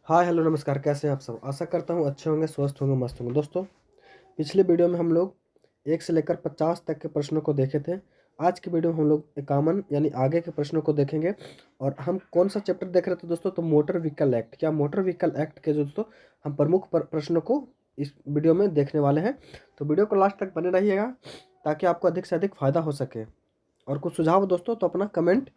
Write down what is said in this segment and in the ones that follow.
Hi hello नमस्कार, कैसे हैं आप सब। आशा करता हूँ अच्छे होंगे, स्वस्थ होंगे, मस्त होंगे। दोस्तों, पिछले वीडियो में हम लोग 1 से लेकर 50 तक के प्रश्नों को देखे थे। आज की वीडियो में हम लोग 51 यानी आगे के प्रश्नों को देखेंगे। और हम कौन सा चैप्टर देख रहे थे दोस्तों, तो मोटर व्हीकल एक्ट। क्या मोटर व्हीकल एक्ट के जो दोस्तों हम प्रमुख प्रश्नों को इस वीडियो में देखने वाले हैं। तो वीडियो को लास्ट तक बने रहिएगा ताकि आपको अधिक से अधिक फायदा हो सके। और कुछ सुझाव हो दोस्तों तो अपना कमेंट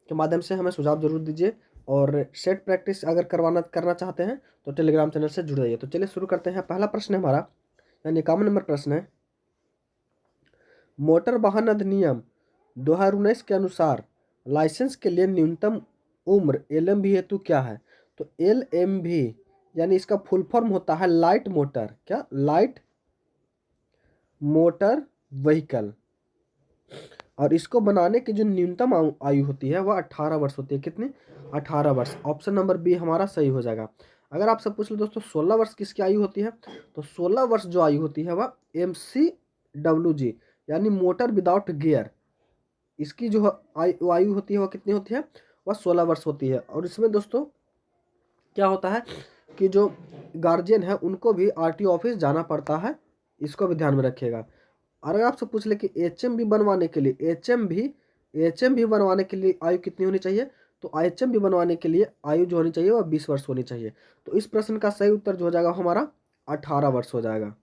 के माध्यम से हमें सुझाव जरूर दीजिए। और सेट प्रैक्टिस अगर करना चाहते हैं तो टेलीग्राम चैनल से जुड़ जाइए। तो चलिए शुरू करते हैं। पहला प्रश्न है हमारा, यानी 51 नंबर प्रश्न है, मोटर वाहन अधिनियम 2019 के अनुसार लाइसेंस के लिए न्यूनतम उम्र एलएमवी हेतु क्या है। तो एलएमवी यानी इसका फुल फॉर्म होता है लाइट मोटर, क्या लाइट मोटर व्हीकल। और इसको बनाने की जो न्यूनतम आयु होती है वह 18 वर्ष होती है। कितनी? 18 वर्ष। ऑप्शन नंबर बी हमारा सही हो जाएगा। अगर आपसे पूछ लो दोस्तों 16 वर्ष किसकी आयु होती है, तो 16 वर्ष जो आयु होती है वह MCWG यानी मोटर विदाउट गियर, इसकी जो आयु होती है वह कितनी होती है, वह 16 वर्ष होती है। और इसमें दोस्तों क्या होता है कि जो गार्जियन है उनको भी RTO ऑफिस जाना पड़ता है, इसको भी ध्यान में रखिएगा। और अगर आपसे पूछ ले कि HMV बनवाने के लिए HMV बनवाने के लिए आयु कितनी होनी चाहिए, तो HMV बनवाने के लिए आयु जो होनी चाहिए वह 20 वर्ष होनी चाहिए। तो इस प्रश्न का सही उत्तर जो हो जाएगा हमारा 18 वर्ष हो जाएगा।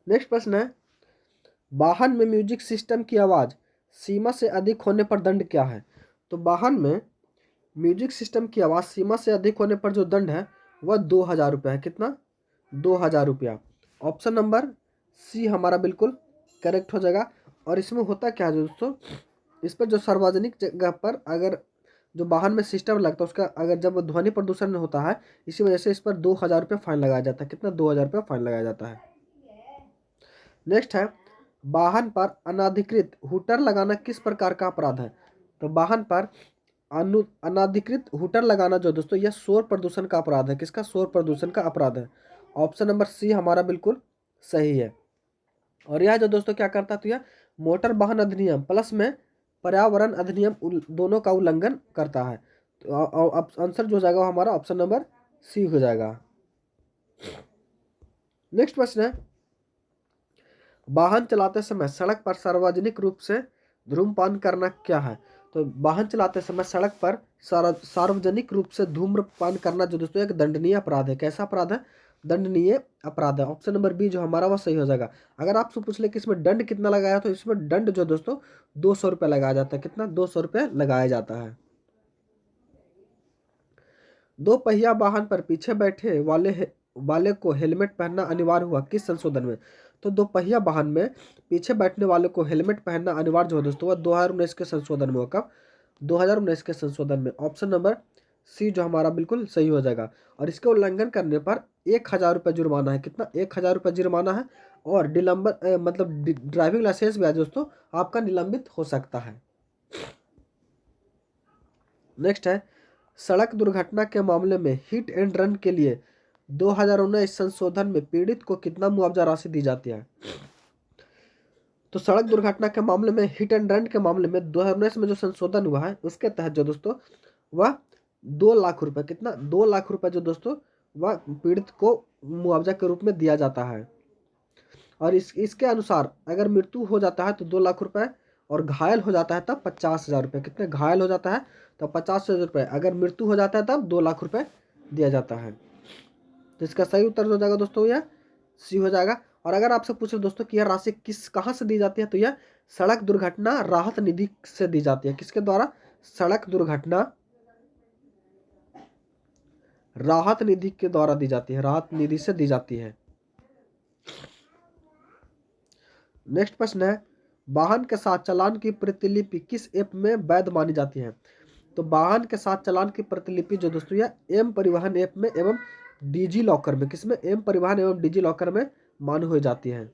नेक्स्ट प्रश्न है, वाहन में म्यूजिक सिस्टम की आवाज़ सीमा से अधिक होने पर दंड क्या है। तो वाहन में म्यूजिक सिस्टम की आवाज़ सीमा से अधिक होने पर जो दंड है वह 2000 रुपये है। कितना? 2000 रुपया। ऑप्शन नंबर सी हमारा बिल्कुल करेक्ट हो जाएगा। और इसमें होता क्या है दोस्तों, इस पर जो सार्वजनिक जगह पर अगर जो वाहन में सिस्टम लगता है उसका अगर जब ध्वनि प्रदूषण होता है, इसी वजह से इस पर 2000 रुपये फाइन लगाया जाता है। कितना? 2000 रुपये फाइन लगाया जाता है। नेक्स्ट है, वाहन पर अनाधिकृत हुटर लगाना किस प्रकार का अपराध है। तो वाहन पर अनाधिकृत हुटर लगाना जो दोस्तों यह शोर प्रदूषण का अपराध है। किसका? शोर प्रदूषण का अपराध है। ऑप्शन नंबर सी हमारा बिल्कुल सही है। और यह जो दोस्तों क्या करता है, तो यह मोटर वाहन अधिनियम प्लस में पर्यावरण अधिनियम दोनों का उल्लंघन करता है। तो आंसर जो हो जाएगा हमारा ऑप्शन नंबर सी हो जाएगा। नेक्स्ट प्रश्न है, वाहन चलाते समय सड़क पर सार्वजनिक रूप से धूम्रपान करना क्या है। तो वाहन चलाते समय सड़क पर सार्वजनिक रूप से धूम्रपान करना जो दोस्तों एक दंडनीय अपराध है। कैसा अपराध है? दंडनीय अपराध है। ऑप्शन नंबर बी जो हमारा वह सही हो जाएगा। अगर आपसे पूछ ले कि इसमें दंड कितना लगाया, तो इसमें दंड जो दोस्तों 200 रुपये लगाया जाता है। कितना? 200 रुपये लगाया जाता है। दो पहिया वाहन पर पीछे बैठे वाले को हेलमेट पहनना अनिवार्य हुआ किस संशोधन में। तो दो पहिया वाहन में पीछे बैठने वाले को हेलमेट पहनना अनिवार्य हो दोस्तों वह 2019 के संशोधन में हुआ। कब? 2019 के संशोधन में। ऑप्शन नंबर सी जो हमारा बिल्कुल सही हो जाएगा। और इसके उल्लंघन करने पर 1000 रुपये जुर्माना है। कितना? 1000 रुपये जुर्माना है। और मतलब ड्राइविंग लाइसेंस भी है दोस्तों आपका निलंबित हो सकता है। नेक्स्ट है, सड़क दुर्घटना के मामले में हिट एंड रन के लिए 2019 संशोधन में पीड़ित को कितना मुआवजा राशि दी जाती है। तो सड़क दुर्घटना के मामले में हिट एंड रन के मामले में 2019 में जो संशोधन हुआ है उसके तहत जो दोस्तों वह 2 लाख रुपए, कितना? 2 लाख रुपए जो दोस्तों वह पीड़ित को मुआवजा के रूप में दिया जाता है। और इसके अनुसार अगर मृत्यु हो जाता है तो 2 लाख रुपए, और घायल हो जाता है तब 50,000 रुपये। कितने? घायल हो जाता है तो 50,000 रुपये, अगर मृत्यु हो जाता है तब 2 लाख रुपए दिया जाता है। तो इसका सही उत्तर हो जाएगा दोस्तों यह सी हो जाएगा। और अगर आपसे पूछे दोस्तों कि यह राशि कहाँ से दी जाती है, तो यह सड़क दुर्घटना राहत निधि से दी जाती है। किसके द्वारा? सड़क दुर्घटना राहत निधि के द्वारा दी जाती है, राहत निधि से दी जाती है। नेक्स्ट प्रश्न है, वाहन के साथ चालान की प्रतिलिपि किस ऐप में वैध मानी जाती है। तो वाहन के साथ चालान की प्रतिलिपि जो दोस्तों यह एम परिवहन ऐप में एवं डिजी लॉकर में, किसमें? एम परिवहन एवं डिजी लॉकर में मान्य हो जाती है।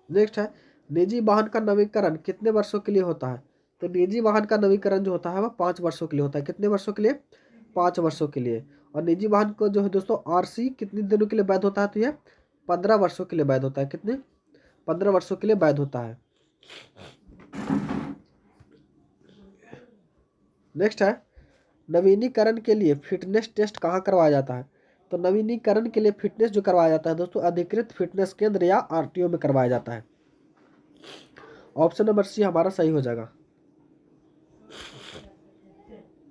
नेक्स्ट है, निजी वाहन का नवीकरण कितने वर्षों के लिए होता है। तो निजी वाहन का नवीकरण जो होता है वह 5 वर्षों के लिए होता है। कितने वर्षों के लिए? 5 वर्षों के लिए। और निजी वाहन को जो है दोस्तों RC कितने दिनों के लिए वैध होता है, तो यह 15 वर्षों के लिए वैध होता है। कितने? 15 वर्षों के लिए वैध होता है। नेक्स्ट है, नवीनीकरण के लिए फिटनेस टेस्ट कहाँ करवाया जाता है? तो नवीनीकरण के लिए फिटनेस जो करवाया जाता है दोस्तों, अधिकृत फिटनेस केंद्र या आरटीओ में करवाया जाता है। ऑप्शन नंबर सी हमारा सही हो जाएगा।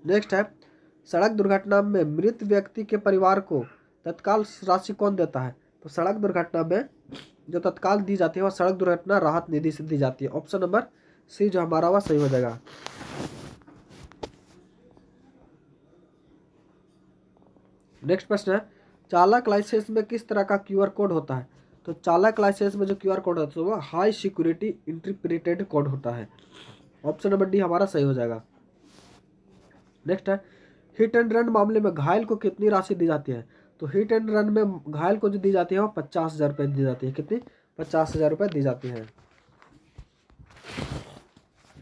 नेक्स्ट है, सड़क दुर्घटना में मृत व्यक्ति के परिवार को तत्काल राशि कौन देता है? तो सड़क दुर्घटना में जो तत्काल दी जाती है वह सड़क दुर्घटना राहत निधि से दी जाती है। ऑप्शन नंबर सी जो हमारा वह सही हो जाएगा। नेक्स्ट प्रश्न है, चालक लाइसेंस में किस तरह का क्यूआर कोड होता है? तो चालक लाइसेंस में जो क्यूआर कोड होता है वह हाई सिक्योरिटी इंटरप्रेटेड कोड होता है। ऑप्शन नंबर डी हमारा सही हो जाएगा। नेक्स्ट है, हिट एंड रन मामले में घायल को कितनी राशि दी जाती है? तो हिट एंड रन में घायल को जो दी जाती है वो 50,000 रुपये दी जाती है। कितनी? 50,000 रुपये दी जाती है।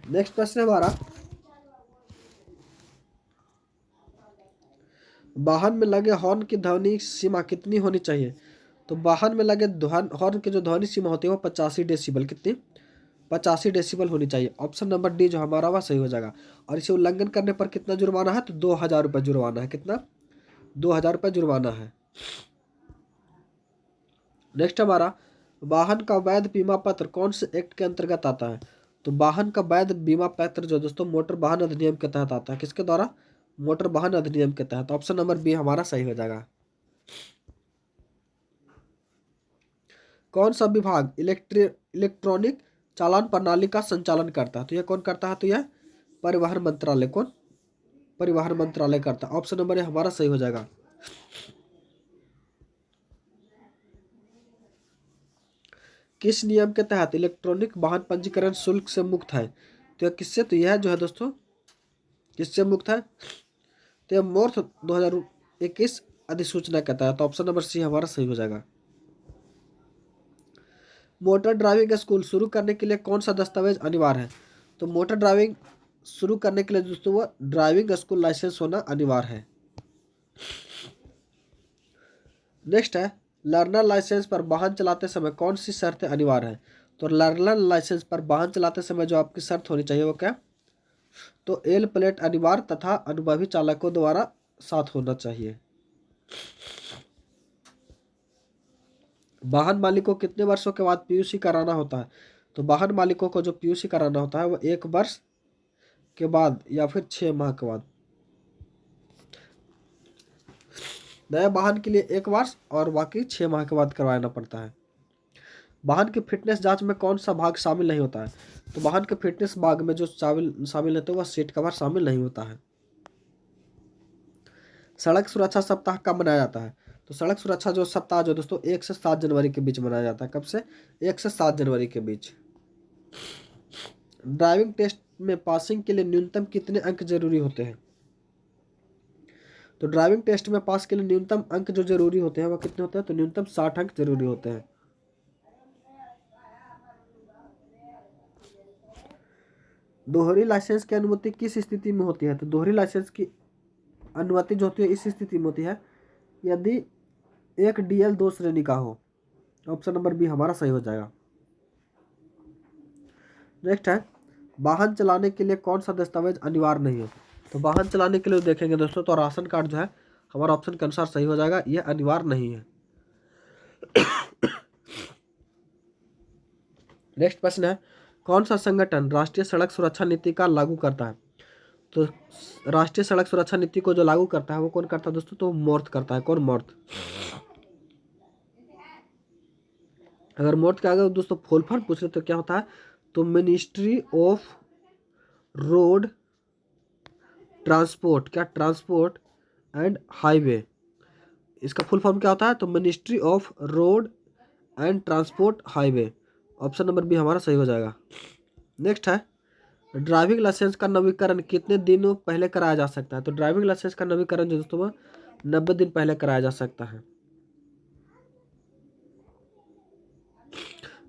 नेक्स्ट प्रश्न है हमारा, वाहन में लगे हॉर्न की ध्वनि सीमा कितनी होनी चाहिए? तो वाहन में लगे हॉर्न की जो ध्वनि सीमा होती है वो 85 डेसिबल, कितनी? 85 डेसिबल होनी चाहिए। ऑप्शन नंबर डी जो हमारा वह सही हो जाएगा। और इसे उल्लंघन करने पर कितना जुर्माना है? तो 2,000 रुपये जुर्माना है। कितना? 2,000 रुपये जुर्माना है। नेक्स्ट हमारा, वाहन का वैध बीमा पत्र कौन से एक्ट के अंतर्गत आता है? तो वाहन का वैध बीमा पत्र जो दोस्तों मोटर वाहन अधिनियम के तहत आता है। किसके द्वारा? मोटर वाहन अधिनियम के तहत। ऑप्शन नंबर बी हमारा सही हो जाएगा। कौन सा विभाग इलेक्ट्रॉनिक चालान प्रणाली का संचालन करता है? तो यह कौन करता है? तो यह परिवहन मंत्रालय। कौन? परिवहन मंत्रालय करता है। ऑप्शन नंबर ए हमारा सही हो जाएगा। किस नियम के तहत इलेक्ट्रॉनिक वाहन पंजीकरण शुल्क से मुक्त है? तो यह किससे? तो यह जो है दोस्तों किससे मुक्त है? तो यह मोर्थ 2021 अधिसूचना के तहत। ऑप्शन नंबर सी हमारा सही हो जाएगा। मोटर ड्राइविंग स्कूल शुरू करने के लिए कौन सा दस्तावेज अनिवार्य है? तो मोटर ड्राइविंग शुरू करने के लिए दोस्तों वो ड्राइविंग स्कूल लाइसेंस होना अनिवार्य है। नेक्स्ट है, लर्नर लाइसेंस पर वाहन चलाते समय कौन सी शर्तें अनिवार्य है? तो लर्नर लाइसेंस पर वाहन चलाते समय जो आपकी शर्त होनी चाहिए वो क्या? तो एल प्लेट अनिवार्य तथा अनुभवी चालकों द्वारा साथ होना चाहिए। वाहन मालिक को कितने वर्षों के बाद पीयूसी कराना होता है? तो वाहन मालिकों को जो पीयूसी कराना होता है वो 1 वर्ष के बाद या फिर 6 माह के बाद। नए वाहन के लिए 1 वर्ष और बाकी 6 माह के बाद करवाना पड़ता है। वाहन की फिटनेस जांच में कौन सा भाग शामिल नहीं होता है? तो वाहन के फिटनेस भाग में जो शामिल होता है वह सीट कवर शामिल नहीं होता है। सड़क सुरक्षा सप्ताह कब मनाया जाता है? तो सड़क सुरक्षा जो सप्ताह जो दोस्तों 1 से 7 जनवरी के बीच मनाया जाता है। कब से? 1 से 7 जनवरी के बीच। ड्राइविंग टेस्ट में पासिंग के लिए न्यूनतम कितने अंक जरूरी होते हैं? तो ड्राइविंग टेस्ट में पास के लिए न्यूनतम अंक जो जरूरी होते हैं वह कितने होते हैं? तो न्यूनतम 60 अंक जरूरी होते हैं। दोहरी लाइसेंस की अनुमति किस स्थिति में होती है? तो दोहरी लाइसेंस की अनुमति जो होती है इस स्थिति में होती है यदि एक डीएल 2 श्रेणी का हो। ऑप्शन नंबर बी हमारा सही हो जाएगा। नेक्स्ट है, वाहन चलाने के लिए कौन सा दस्तावेज अनिवार्य नहीं है? तो वाहन चलाने के लिए देखेंगे दोस्तों तो राशन कार्ड जो है हमारा ऑप्शन के अनुसार सही हो जाएगा, यह अनिवार्य नहीं है। नेक्स्ट प्रश्न है, कौन सा संगठन राष्ट्रीय सड़क सुरक्षा नीति का लागू करता है? तो राष्ट्रीय सड़क सुरक्षा नीति को जो लागू करता है वो कौन करता है दोस्तों? तो मोर्थ करता है। कौन? मोर्थ। अगर मोर्थ का अगर दोस्तों फुल फॉर्म पूछ रहे तो क्या होता है? तो मिनिस्ट्री ऑफ रोड ट्रांसपोर्ट। क्या? Transport and highway. इसका फुल फॉर्म क्या होता है? तो ministry of road and transport highway. Option number B हमारा सही हो जाएगा। नेक्स्ट है, ड्राइविंग लाइसेंस का नवीकरण कितने दिनों पहले कराया जा सकता है? तो ड्राइविंग लाइसेंस का नवीकरण जो दोस्तों 90 दिन पहले कराया जा सकता है।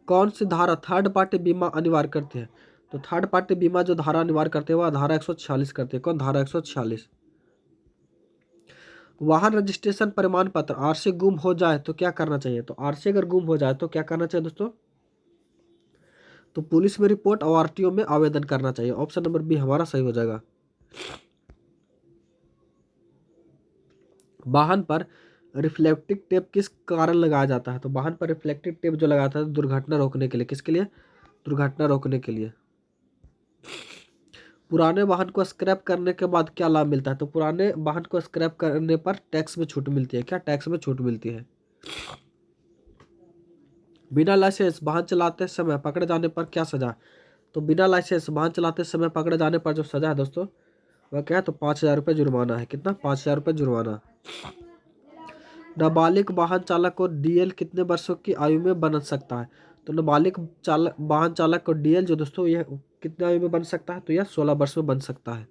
कौन सी धारा थर्ड पार्टी बीमा अनिवार्य करती है? तो थर्ड पार्टी बीमा जो धारा अनिवार्य करते हैं वह धारा 146 करती है। कौन? धारा 146। वाहन रजिस्ट्रेशन प्रमाण पत्र आरसी गुम हो जाए तो क्या करना चाहिए? तो आरसी अगर गुम हो जाए तो क्या करना चाहिए दोस्तों? तो पुलिस में रिपोर्ट और आरटीओ में आवेदन करना चाहिए। ऑप्शन नंबर बी हमारा सही हो जाएगा। वाहन पर रिफ्लेक्टिव टेप किस कारण लगाया जाता है? तो वाहन पर रिफ्लेक्टिव टेप जो लगाता है दुर्घटना रोकने के लिए। किसके लिए? दुर्घटना रोकने के लिए। पुराने वाहन को स्क्रैप करने के बाद क्या लाभ मिलता है? तो पुराने वाहन को स्क्रैप करने पर टैक्स में छूट मिलती है। क्या टैक्स में छूट मिलती है? बिना लाइसेंस वाहन चलाते समय पकड़े जाने पर क्या सजा? तो बिना लाइसेंस वाहन चलाते समय पकड़े जाने पर जो सजा है दोस्तों वह क्या है? तो 5,000 रुपये जुर्माना है। कितना? 5,000 रुपये जुर्माना। नाबालिग वाहन चालक को डीएल कितने वर्षों की आयु में बन सकता है? तो नाबालिग वाहन चालक को डीएल जो दोस्तों यह कितने आयु में बन सकता है? तो यह 16 वर्ष में बन सकता है।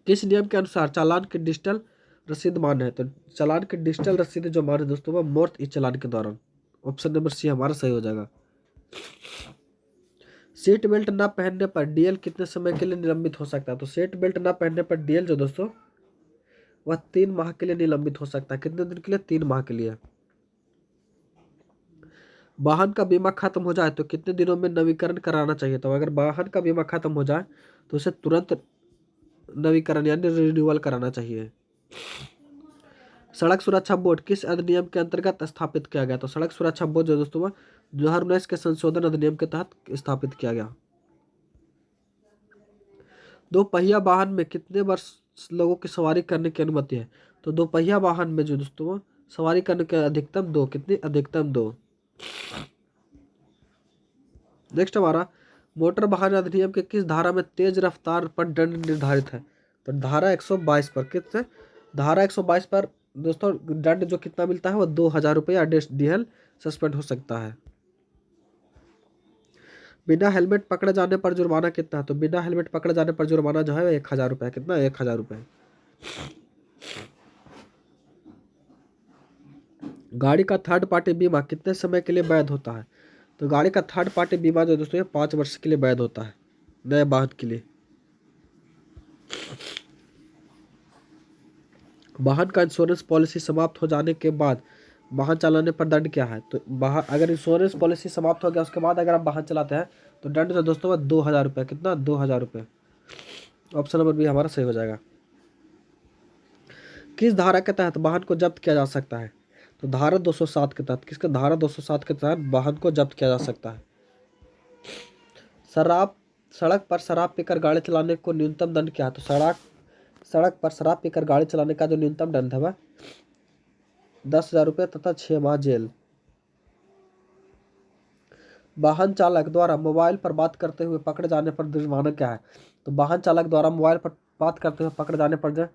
किस नियम के अनुसार चालान की डिजिटल रसीद मान्य है? तो चालान की डिजिटल रसीद जो मान्य है दोस्तों वह मूर्त ई चालान के दौरान। ऑप्शन नंबर सी हमारा सही हो जाएगा। सीट बेल्ट न पहनने पर डीएल कितने समय के लिए निलंबित हो सकता है? तो सीट बेल्ट न पहनने पर डीएल जो दोस्तों वह 3 माह के लिए निलंबित हो सकता है। कितने दिन के लिए? 3 माह के लिए। वाहन का बीमा खत्म हो जाए तो कितने दिनों में नवीकरण कराना चाहिए? तो अगर वाहन का बीमा खत्म हो जाए तो उसे तुरंत नवीकरण यानी रिन्यूअल कराना चाहिए। सड़क सुरक्षा बोर्ड किस अधिनियम के अंतर्गत स्थापित किया गया? तो सड़क सुरक्षा बोर्ड जो दोस्तों 2019 के संशोधन अधिनियम के तहत स्थापित किया गया। दो पहिया वाहन में कितने वर्ष लोगों की सवारी करने की अनुमति है? तो दो पहिया वाहन में जो दोस्तों सवारी करने के अधिकतम 2। कितनी? अधिकतम 2। नेक्स्ट हमारा मोटर वाहन अधिनियम के किस धारा में तेज रफ्तार पर दंड निर्धारित है? तो धारा 122 पर। कितने? धारा 122 पर दोस्तों दंड जो कितना मिलता है वो 2,000 रुपये डीएल सस्पेंड हो सकता है। बिना हेलमेट पकड़े जाने पर जुर्माना कितना है? तो बिना हेलमेट पकड़े जाने पर जुर्माना जो है 1,000 रुपये। कितना? 1,000 रुपये। गाड़ी का थर्ड पार्टी बीमा कितने समय के लिए वैध होता है? तो गाड़ी का थर्ड पार्टी बीमा जो दोस्तों 5 वर्ष के लिए वैध होता है नए वाहन के लिए। वाहन का इंश्योरेंस पॉलिसी समाप्त हो जाने के बाद वाहन चलाने पर दंड क्या है? तो अगर इंश्योरेंस पॉलिसी समाप्त हो गया उसके बाद अगर आप वाहन चलाते हैं तो दंड जो दोस्तों 2,000 रुपये। कितना? 2,000 रुपये। ऑप्शन नंबर बी हमारा सही हो जाएगा। किस धारा के तहत वाहन को जब्त किया जा सकता है? तो धारा 207 के तहत। किसके? धारा 207 के तहत वाहन को जब्त किया जा सकता है। शराब सड़क पर शराब पीकर गाड़ी चलाने को न्यूनतम दंड क्या है? तो सड़क पर शराब पीकर गाड़ी चलाने का जो न्यूनतम दंड है वह 10,000 रुपये तथा 6 माह जेल। वाहन चालक द्वारा मोबाइल पर बात करते हुए पकड़े जाने पर जुर्माना क्या है? तो वाहन चालक द्वारा मोबाइल पर बात करते हुए पकड़े जाने पर जो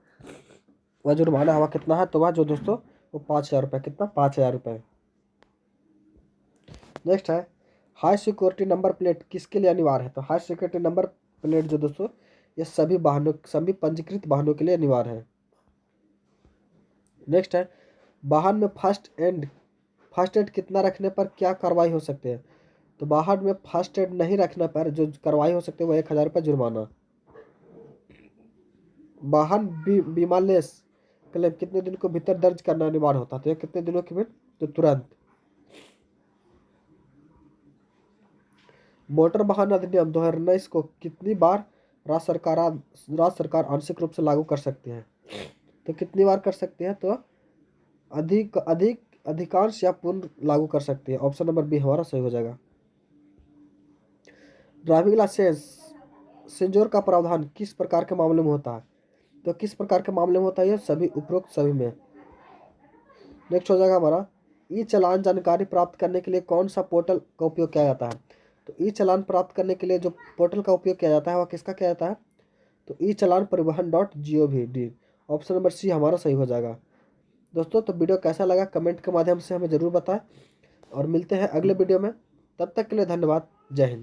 वह जुर्माना हुआ कितना है? तो वह जो दोस्तों वो 5,000 रुपये। कितना? 5,000 रुपये। नेक्स्ट है हाई सिक्योरिटी नंबर प्लेट किसके लिए अनिवार्य है? तो हाई सिक्योरिटी नंबर प्लेट जो दोस्तों ये सभी पंजीकृत वाहनों के लिए अनिवार्य है। नेक्स्ट है वाहन में फर्स्ट एड कितना रखने पर क्या कार्रवाई हो सकती है? तो वाहन में फर्स्ट एड नहीं रखने पर जो कार्रवाई हो सकती है वो 1,000 रुपये जुर्माना। वाहन बीमा लेस क्लेम कितने दिन को भीतर दर्ज करना अनिवार्य होता है? तो ये कितने दिनों के भीतर? तो तुरंत। मोटर वाहन अधिनियम 2019 को कितनी बार राज्य सरकार आंशिक रूप से लागू कर सकती है? तो कितनी बार कर सकती है? तो अधिकांश या पूर्ण लागू कर सकती है। ऑप्शन नंबर बी हमारा सही हो जाएगा। ड्राइविंग लाइसेंस सिंजोर का प्रावधान किस प्रकार के मामले में होता है? तो किस प्रकार के मामले में होता है? ये सभी उपरोक्त सभी में। नेक्स्ट हो जाएगा हमारा ई चालान जानकारी प्राप्त करने के लिए कौन सा पोर्टल का उपयोग किया जाता है? तो ई चालान प्राप्त करने के लिए जो पोर्टल का उपयोग किया जाता है वह किसका किया जाता है? तो ई चालान परिवहन .gov.in। ऑप्शन नंबर सी हमारा सही हो जाएगा। दोस्तों तो वीडियो कैसा लगा कमेंट के माध्यम से हमें ज़रूर बताएं और मिलते हैं अगले वीडियो में। तब तक के लिए धन्यवाद। जय हिंद।